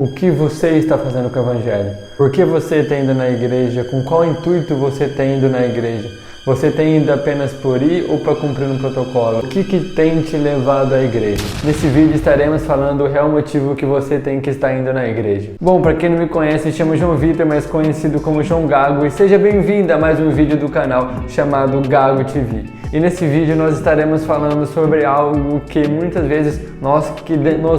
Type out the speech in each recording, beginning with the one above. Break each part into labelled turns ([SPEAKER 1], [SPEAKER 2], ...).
[SPEAKER 1] O que você está fazendo com o Evangelho? Por que você está indo na igreja? Com qual intuito você está indo na igreja? Você está indo apenas por ir ou para cumprir um protocolo? O que tem te levado à igreja? Nesse vídeo estaremos falando o real motivo que você tem que estar indo na igreja. Bom, para quem não me conhece, me chamo João Vitor, mais conhecido como João Gago, e seja bem-vindo a mais um vídeo do canal chamado Gago TV. E nesse vídeo nós estaremos falando sobre algo que muitas vezes nós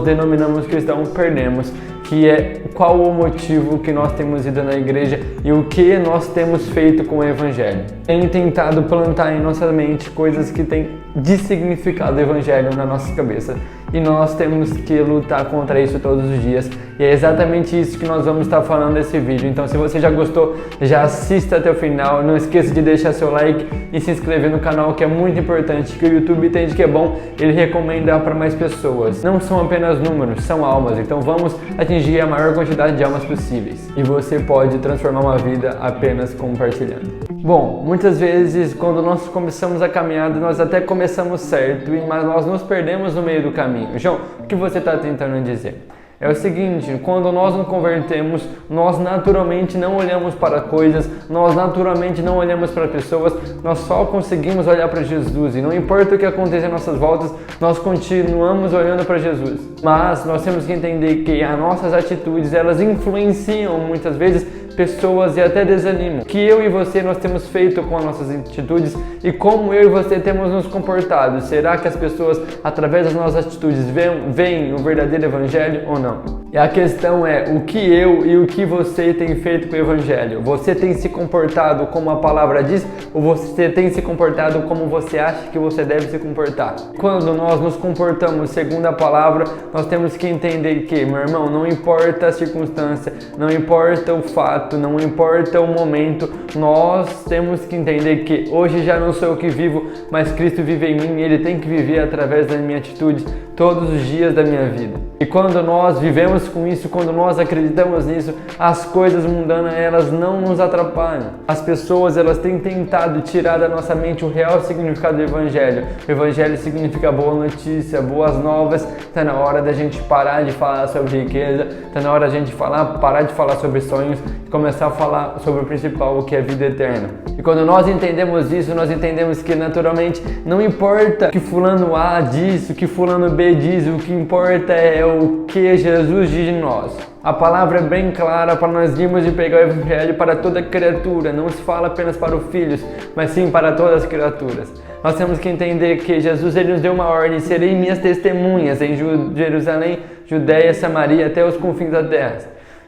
[SPEAKER 1] denominamos cristãos perdemos, que é qual o motivo que nós temos ido na igreja e o que nós temos feito com o Evangelho. Tem tentado plantar em nossa mente coisas que têm dessignificado o Evangelho na nossa cabeça. E nós temos que lutar contra isso todos os dias. E é exatamente isso que nós vamos estar falando nesse vídeo. Então, se você já gostou, já assista até o final. Não esqueça de deixar seu like e se inscrever no canal, que é muito importante, que o YouTube entende que é bom, ele recomenda para mais pessoas. Não são apenas números, são almas. Então vamos atingir a maior quantidade de almas possíveis. E você pode transformar uma vida apenas compartilhando. Bom, muitas vezes quando nós começamos a caminhada, nós até começamos certo, mas nós nos perdemos no meio do caminho. João, o que você está tentando dizer? É o seguinte, quando nós nos convertemos, nós naturalmente não olhamos para coisas, nós naturalmente não olhamos para pessoas, nós só conseguimos olhar para Jesus. E não importa o que aconteça em nossas voltas, nós continuamos olhando para Jesus. Mas nós temos que entender que as nossas atitudes, elas influenciam muitas vezes pessoas e até desanimam. O que eu e você nós temos feito com as nossas atitudes e como eu e você temos nos comportado? Será que as pessoas, através das nossas atitudes, veem o verdadeiro Evangelho ou não? E a questão é, o que eu e o que você tem feito com o Evangelho? Você tem se comportado como a palavra diz ou você tem se comportado como você acha que você deve se comportar? Quando nós nos comportamos segundo a palavra, nós temos que entender que, meu irmão, não importa a circunstância, não importa o fato, não importa o momento, nós temos que entender que hoje já não sou eu que vivo, mas Cristo vive em mim e Ele tem que viver através da minha atitude todos os dias da minha vida. E quando nós vivemos com isso, quando nós acreditamos nisso, as coisas mundanas, elas não nos atrapalham. As pessoas, elas têm tentado tirar da nossa mente o real significado do Evangelho. O Evangelho significa boa notícia, boas novas. Está na hora da gente parar de falar sobre riqueza, está na hora da gente parar de falar sobre sonhos e começar a falar sobre o principal, o que é a vida eterna. E quando nós entendemos isso, nós entendemos que naturalmente não importa o que fulano A diz, o que fulano B diz, o que importa é o que Jesus diz de nós. A palavra é bem clara para nós irmos e pegar o Evangelho para toda criatura. Não se fala apenas para os filhos, mas sim para todas as criaturas. Nós temos que entender que Jesus ele nos deu uma ordem: serei minhas testemunhas em Jerusalém, Judéia, Samaria, até os confins da terra.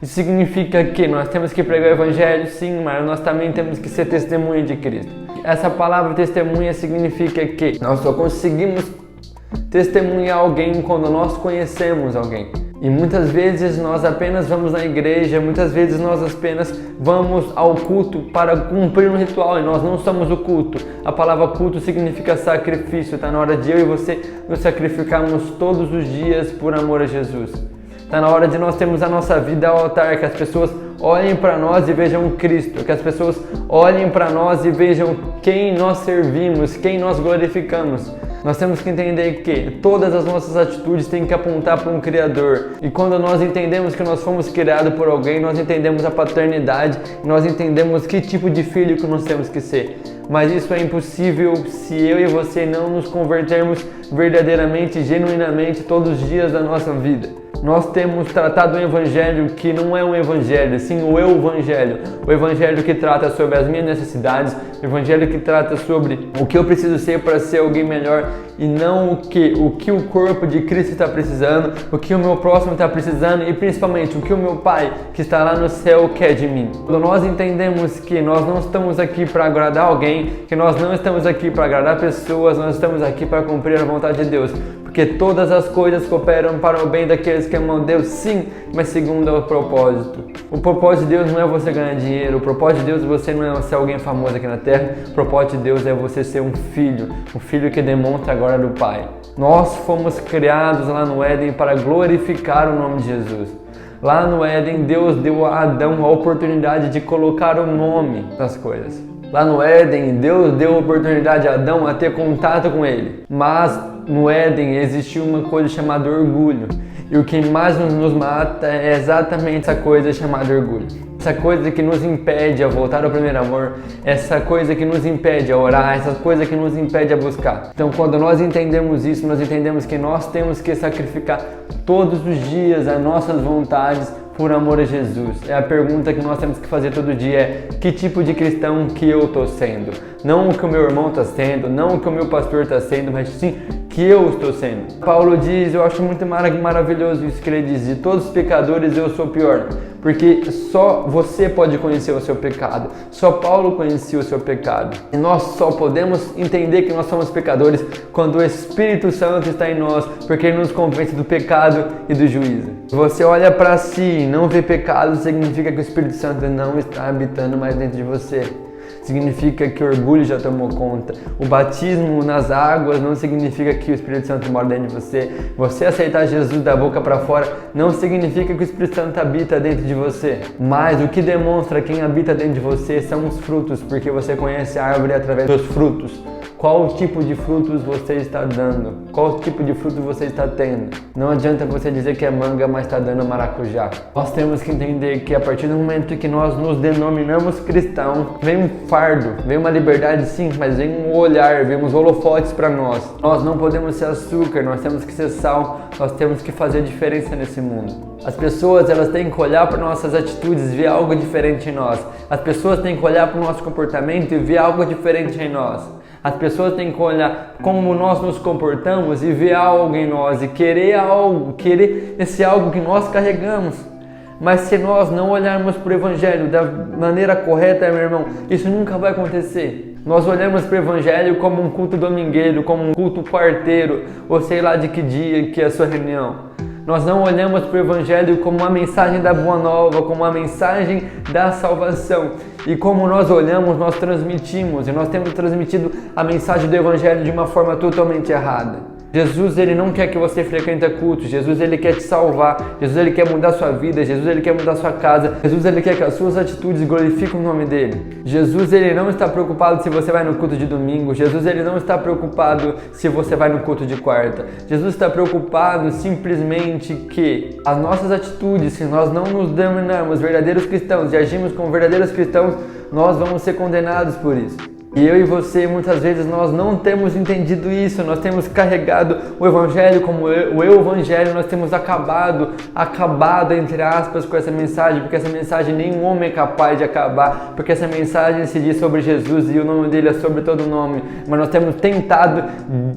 [SPEAKER 1] Isso significa que nós temos que pregar o Evangelho, sim, mas nós também temos que ser testemunha de Cristo. Essa palavra testemunha significa que nós só conseguimos testemunhar alguém quando nós conhecemos alguém. E muitas vezes nós apenas vamos na igreja, muitas vezes nós apenas vamos ao culto para cumprir um ritual e nós não somos o culto. A palavra culto significa sacrifício. Está na hora de eu e você nos sacrificarmos todos os dias por amor a Jesus. Está na hora de nós termos a nossa vida ao altar, que as pessoas olhem para nós e vejam Cristo, que as pessoas olhem para nós e vejam quem nós servimos, quem nós glorificamos. Nós temos que entender que todas as nossas atitudes têm que apontar para um Criador. E quando nós entendemos que nós fomos criados por alguém, nós entendemos a paternidade, nós entendemos que tipo de filho que nós temos que ser. Mas isso é impossível se eu e você não nos convertermos verdadeiramente, genuinamente, todos os dias da nossa vida. Nós temos tratado um evangelho que não é um evangelho, sim o evangelho. O evangelho que trata sobre as minhas necessidades, o evangelho que trata sobre o que eu preciso ser para ser alguém melhor e não o que o corpo de Cristo está precisando, o que o meu próximo está precisando e principalmente o que o meu Pai que está lá no céu quer de mim. Quando nós entendemos que nós não estamos aqui para agradar alguém, que nós não estamos aqui para agradar pessoas, nós estamos aqui para cumprir a vontade de Deus. Porque todas as coisas cooperam para o bem daqueles que amam Deus, sim, mas segundo o propósito. O propósito de Deus não é você ganhar dinheiro, o propósito de Deus você não é ser alguém famoso aqui na terra, o propósito de Deus é você ser um filho que demonstra a glória do Pai. Nós fomos criados lá no Éden para glorificar o nome de Jesus. Lá no Éden, Deus deu a Adão a oportunidade de colocar o nome nas coisas. Lá no Éden, Deus deu a oportunidade a Adão a ter contato com ele. Mas no Éden existiu uma coisa chamada orgulho. E o que mais nos mata é exatamente essa coisa chamada orgulho. Essa coisa que nos impede a voltar ao primeiro amor, essa coisa que nos impede a orar, essa coisa que nos impede a buscar. Então, quando nós entendemos isso, nós entendemos que nós temos que sacrificar todos os dias as nossas vontades por amor a Jesus. É a pergunta que nós temos que fazer todo dia, é: que tipo de cristão que eu estou sendo? Não o que o meu irmão está sendo, não o que o meu pastor está sendo, mas sim que eu estou sendo. Paulo diz, eu acho muito maravilhoso isso que ele diz: de todos os pecadores eu sou o pior. Porque só você pode conhecer o seu pecado. Só Paulo conhecia o seu pecado. E nós só podemos entender que nós somos pecadores quando o Espírito Santo está em nós, porque ele nos convence do pecado e do juízo. Se você olha para si e não vê pecado, significa que o Espírito Santo não está habitando mais dentro de você. Significa que o orgulho já tomou conta. O batismo nas águas não significa que o Espírito Santo mora dentro de você. Você aceitar Jesus da boca para fora não significa que o Espírito Santo habita dentro de você. Mas o que demonstra quem habita dentro de você são os frutos, porque você conhece a árvore através dos frutos. Qual tipo de frutos você está dando? Qual tipo de fruto você está tendo? Não adianta você dizer que é manga, mas está dando maracujá. Nós temos que entender que a partir do momento que nós nos denominamos cristãos, vem um fardo, vem uma liberdade sim, mas vem um olhar, vem uns holofotes para nós. Nós não podemos ser açúcar, nós temos que ser sal, nós temos que fazer diferença nesse mundo. As pessoas, elas têm que olhar para nossas atitudes e ver algo diferente em nós. As pessoas têm que olhar para o nosso comportamento e ver algo diferente em nós. As pessoas têm que olhar como nós nos comportamos e ver algo em nós e querer algo, querer esse algo que nós carregamos. Mas se nós não olharmos para o Evangelho da maneira correta, meu irmão, isso nunca vai acontecer. Nós olhamos para o Evangelho como um culto domingueiro, como um culto quarteiro, ou sei lá de que dia que é a sua reunião. Nós não olhamos para o Evangelho como uma mensagem da Boa Nova, como uma mensagem da salvação. E como nós olhamos, nós transmitimos. E nós temos transmitido a mensagem do Evangelho de uma forma totalmente errada. Jesus, ele não quer que você frequente cultos. Jesus, ele quer te salvar. Jesus, ele quer mudar sua vida. Jesus, ele quer mudar sua casa. Jesus, ele quer que as suas atitudes glorifiquem o nome dele. Jesus, ele não está preocupado se você vai no culto de domingo. Jesus, ele não está preocupado se você vai no culto de quarta. Jesus está preocupado simplesmente que as nossas atitudes, se nós não nos denominarmos verdadeiros cristãos e agimos como verdadeiros cristãos, nós vamos ser condenados por isso. E eu e você, muitas vezes, nós não temos entendido isso, nós temos carregado o Evangelho como o Evangelho, nós temos acabado, entre aspas, com essa mensagem, porque essa mensagem nenhum homem é capaz de acabar, porque essa mensagem se diz sobre Jesus e o nome dele é sobre todo nome, mas nós temos tentado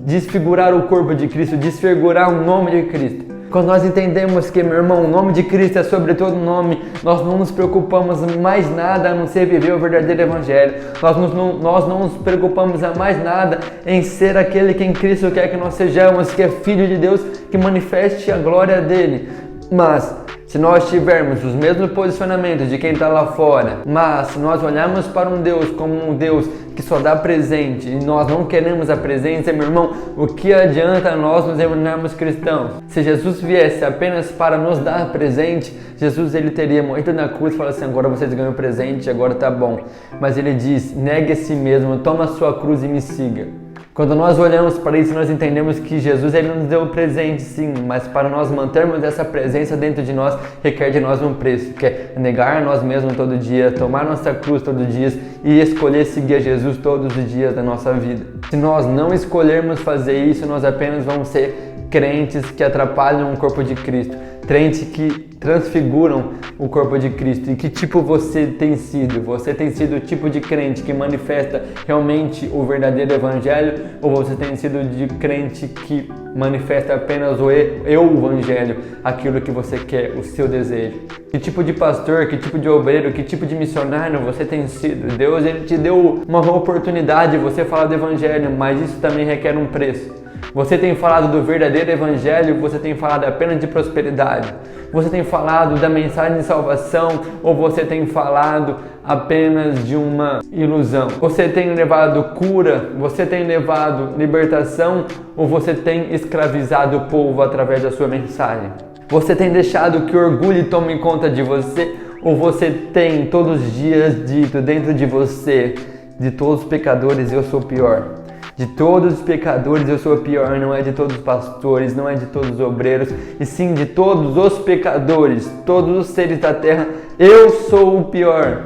[SPEAKER 1] desfigurar o corpo de Cristo, desfigurar o nome de Cristo. Quando nós entendemos que, meu irmão, o nome de Cristo é sobre todo nome, nós não nos preocupamos mais nada a não ser viver o verdadeiro Evangelho. Nós não nos preocupamos a mais nada em ser aquele que em Cristo quer que nós sejamos, que é Filho de Deus, que manifeste a glória dele. Mas se nós tivermos os mesmos posicionamentos de quem está lá fora, mas se nós olharmos para um Deus como um Deus que só dá presente e nós não queremos a presença, meu irmão, o que adianta nós nos denominarmos cristãos? Se Jesus viesse apenas para nos dar presente, Jesus, ele teria morrido na cruz e falado assim: agora vocês ganham presente, agora tá bom. Mas ele diz: negue a si mesmo, toma a sua cruz e me siga. Quando nós olhamos para isso, nós entendemos que Jesus, ele nos deu o presente sim, mas para nós mantermos essa presença dentro de nós, requer de nós um preço, que é negar a nós mesmos todo dia, tomar nossa cruz todos os dias e escolher seguir a Jesus todos os dias da nossa vida. Se nós não escolhermos fazer isso, nós apenas vamos ser crentes que atrapalham o corpo de Cristo, crentes que transfiguram o corpo de Cristo. E que tipo você tem sido? Você tem sido o tipo de crente que manifesta realmente o verdadeiro Evangelho, ou você tem sido de crente que manifesta apenas o Evangelho, aquilo que você quer, o seu desejo? Que tipo de pastor, que tipo de obreiro, que tipo de missionário você tem sido? Deus, ele te deu uma oportunidade de você falar do Evangelho, mas isso também requer um preço. Você tem falado do verdadeiro Evangelho, você tem falado apenas de prosperidade? Você tem falado da mensagem de salvação, ou você tem falado apenas de uma ilusão? Você tem levado cura, você tem levado libertação, ou você tem escravizado o povo através da sua mensagem? Você tem deixado que o orgulho tome conta de você, ou você tem todos os dias dito dentro de você: de todos os pecadores eu sou o pior? De todos os pecadores eu sou o pior, não é de todos os pastores, não é de todos os obreiros, e sim de todos os pecadores, todos os seres da terra, eu sou o pior.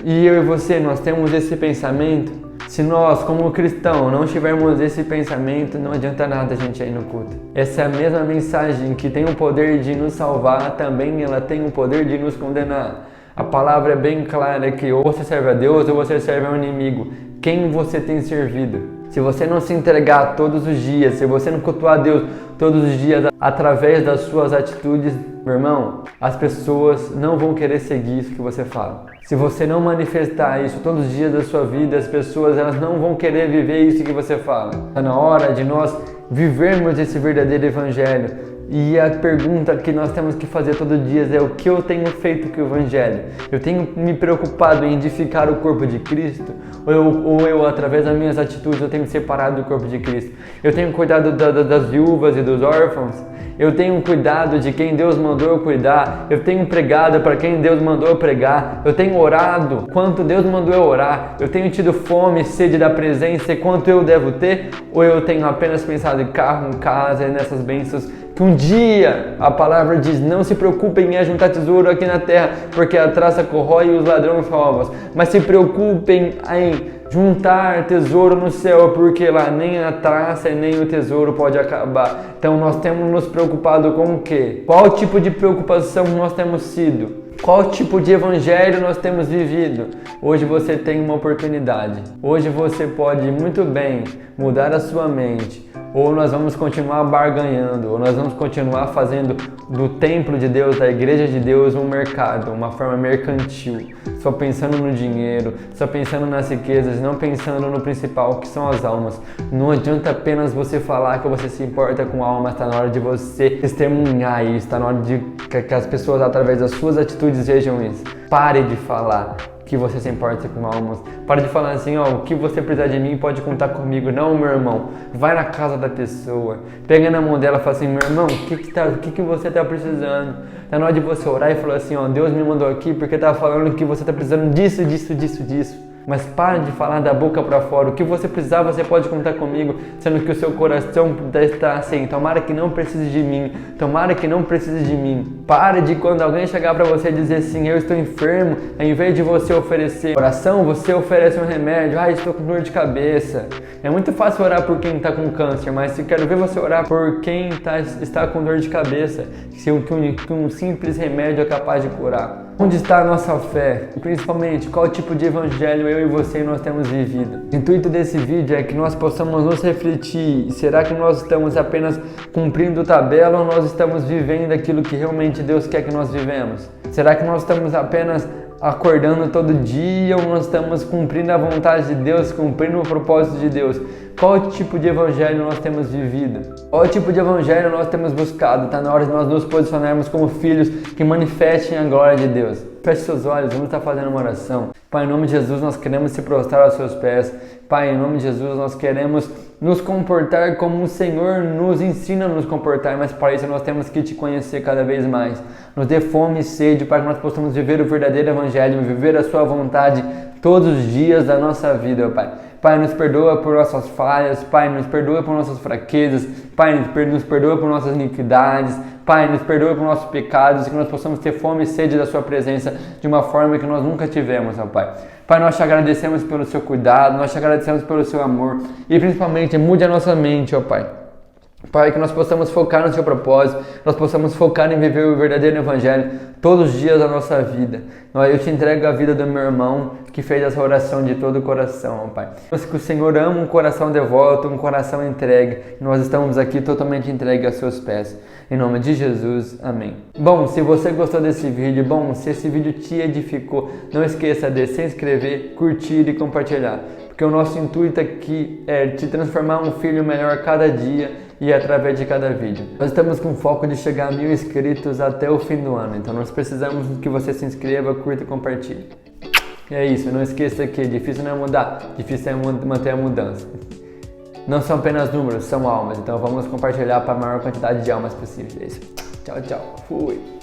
[SPEAKER 1] E eu e você, nós temos esse pensamento. Se nós, como cristão, não tivermos esse pensamento, não adianta nada a gente ir no culto. Essa é a mesma mensagem que tem o poder de nos salvar, também ela tem o poder de nos condenar. A palavra é bem clara que ou você serve a Deus ou você serve ao inimigo. Quem você tem servido? Se você não se entregar todos os dias, se você não cultuar a Deus todos os dias através das suas atitudes, meu irmão, as pessoas não vão querer seguir isso que você fala. Se você não manifestar isso todos os dias da sua vida, as pessoas elas não vão querer viver isso que você fala. Está na hora de nós vivermos esse verdadeiro evangelho. E a pergunta que nós temos que fazer todo dia é: o que eu tenho feito com o Evangelho? Eu tenho me preocupado em edificar o corpo de Cristo? Ou eu, através das minhas atitudes, eu tenho separado do corpo de Cristo? Eu tenho cuidado das viúvas e dos órfãos? Eu tenho cuidado de quem Deus mandou eu cuidar? Eu tenho pregado para quem Deus mandou eu pregar? Eu tenho orado quanto Deus mandou eu orar? Eu tenho tido fome e sede da presença e quanto eu devo ter? Ou eu tenho apenas pensado em carro, em casa e nessas bênçãos que um dia a palavra diz: não se preocupem em ajuntar tesouro aqui na terra, porque a traça corrói e os ladrões roubam, mas se preocupem em juntar tesouro no céu, porque lá nem a traça e nem o tesouro pode acabar. Então nós temos nos preocupado com o quê? Qual tipo de preocupação nós temos sido? Qual tipo de evangelho nós temos vivido? Hoje você tem uma oportunidade. Hoje você pode muito bem mudar a sua mente. Ou nós vamos continuar barganhando, ou nós vamos continuar fazendo do templo de Deus, da igreja de Deus, um mercado, uma forma mercantil, só pensando no dinheiro, só pensando nas riquezas, não pensando no principal, que são as almas. Não adianta apenas você falar que você se importa com almas, está na hora de você testemunhar isso, está na hora de que as pessoas, através das suas atitudes, vejam isso. Pare de falar que você se importa com almas. Para de falar assim: ó, o que você precisar de mim pode contar comigo. Não, meu irmão. Vai na casa da pessoa, pega na mão dela e fala assim: meu irmão, o que você está precisando? Tá na hora de você orar e falar assim: ó, Deus me mandou aqui porque tá falando que você está precisando disso, disso, disso, disso. Mas pare de falar da boca para fora. O que você precisar, você pode contar comigo, sendo que o seu coração está assim: tomara que não precise de mim, tomara que não precise de mim. Pare de, quando alguém chegar para você, dizer assim: eu estou enfermo, ao invés de você oferecer oração, você oferece um remédio. Estou com dor de cabeça. É muito fácil orar por quem está com câncer, mas eu quero ver você orar por quem está com dor de cabeça, que um simples remédio é capaz de curar. Onde está a nossa fé? E principalmente, qual tipo de evangelho eu e você nós temos vivido? O intuito desse vídeo é que nós possamos nos refletir. Será que nós estamos apenas cumprindo tabela ou nós estamos vivendo aquilo que realmente Deus quer que nós vivemos? Será que nós estamos apenas acordando todo dia ou nós estamos cumprindo a vontade de Deus, cumprindo o propósito de Deus? Qual tipo de evangelho nós temos vivido? Qual tipo de evangelho nós temos buscado? Está na hora de nós nos posicionarmos como filhos que manifestem a glória de Deus. Feche seus olhos, vamos estar fazendo uma oração. Pai, em nome de Jesus, nós queremos se prostrar aos seus pés. Pai, em nome de Jesus, nós queremos nos comportar como o Senhor nos ensina a nos comportar, mas para isso nós temos que te conhecer cada vez mais. Nos dê fome e sede para que nós possamos viver o verdadeiro evangelho, viver a sua vontade todos os dias da nossa vida, Pai. Pai, nos perdoa por nossas falhas, Pai, nos perdoa por nossas fraquezas, Pai, nos perdoa por nossas iniquidades, Pai, nos perdoa por nossos pecados e que nós possamos ter fome e sede da sua presença de uma forma que nós nunca tivemos, ó Pai. Pai, nós te agradecemos pelo seu cuidado, nós te agradecemos pelo seu amor e principalmente mude a nossa mente, ó Pai. Pai, que nós possamos focar no seu propósito, nós possamos focar em viver o verdadeiro evangelho todos os dias da nossa vida. Eu te entrego a vida do meu irmão que fez essa oração de todo o coração, Pai. Que o Senhor ama um coração devoto, um coração entregue. Nós estamos aqui totalmente entregues aos seus pés. Em nome de Jesus, amém. Bom, se você gostou desse vídeo, se esse vídeo te edificou, não esqueça de se inscrever, curtir e compartilhar. Porque o nosso intuito aqui é te transformar um filho melhor cada dia e através de cada vídeo. Nós estamos com foco de chegar a 1000 inscritos até o fim do ano, então nós precisamos que você se inscreva, curta e compartilhe. E é isso, não esqueça que difícil não é mudar, difícil é manter a mudança. Não são apenas números, são almas, então vamos compartilhar para a maior quantidade de almas possível. É isso. Tchau, tchau. Fui.